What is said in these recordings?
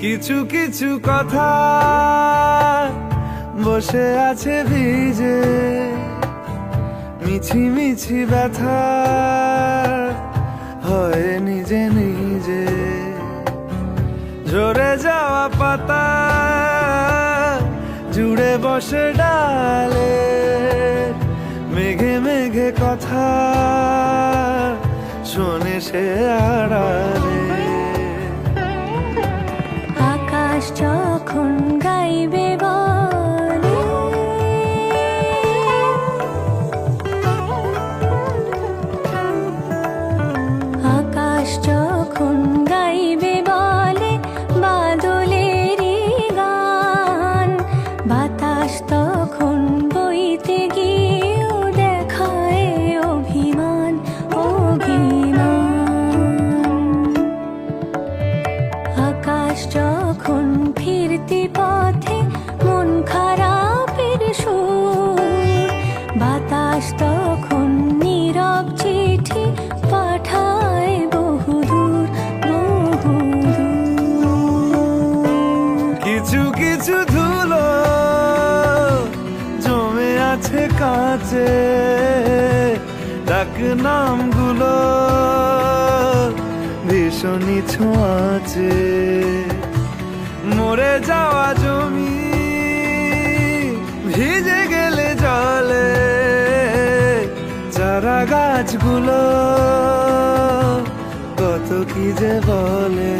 কিছু কিছু কথা বসে আছে ভিজে, মিছি মিছি ব্যথা হয় নিজে নিজে। ঝরে যাওয়া পাতা জুড়ে বসে ডালে, মেঘে মেঘে কথা শোনে সে আড়ালে। যখন গাইবে বলে, আকাশ যখন গাইবে বলে বাদলেরই গান, বাতাস তখন বইতে গিয়েও দেখায় অভিমান অভিমান। আকাশ যখন ফিরতি পথে মন খারাপের সুর, বাতাস তখন নীরব চিঠি পাঠায় বহুদূর বহুদূর। কিছু কিছু ধুলো জমে আছে কাঁচে, ডাক নামগুলো ভীষণই ছোঁয়াচে। মরে যাওয়া জমি ভিজে গেলে জলে, চারা গাছগুলো কত কি যে বলে।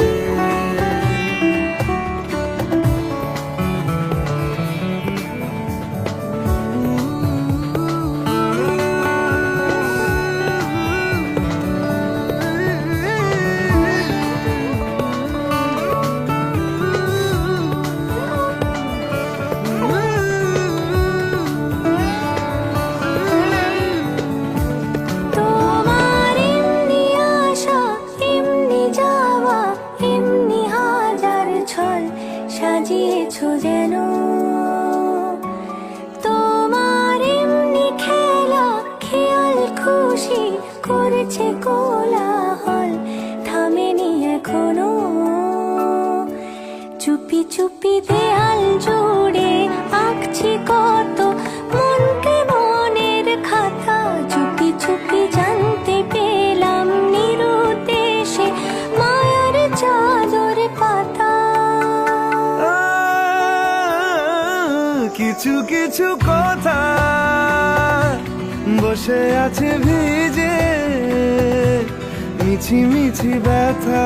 সাজিয়েছো যেন তোমার এমনি খেলা, খেয়াল খুশি করেছে কোলাহল, থামেনি এখনো। চুপি চুপি দেয়াল জুড়ে আঁকছি কত মনকে মনের খাতা, চুপি চুপি জানতে পেলাম নিরুদ্দেশে মায়ার চাদর পাতা। কিছু কিছু কথা বসে আছে ভিজে, মিছি মিছি ব্যথা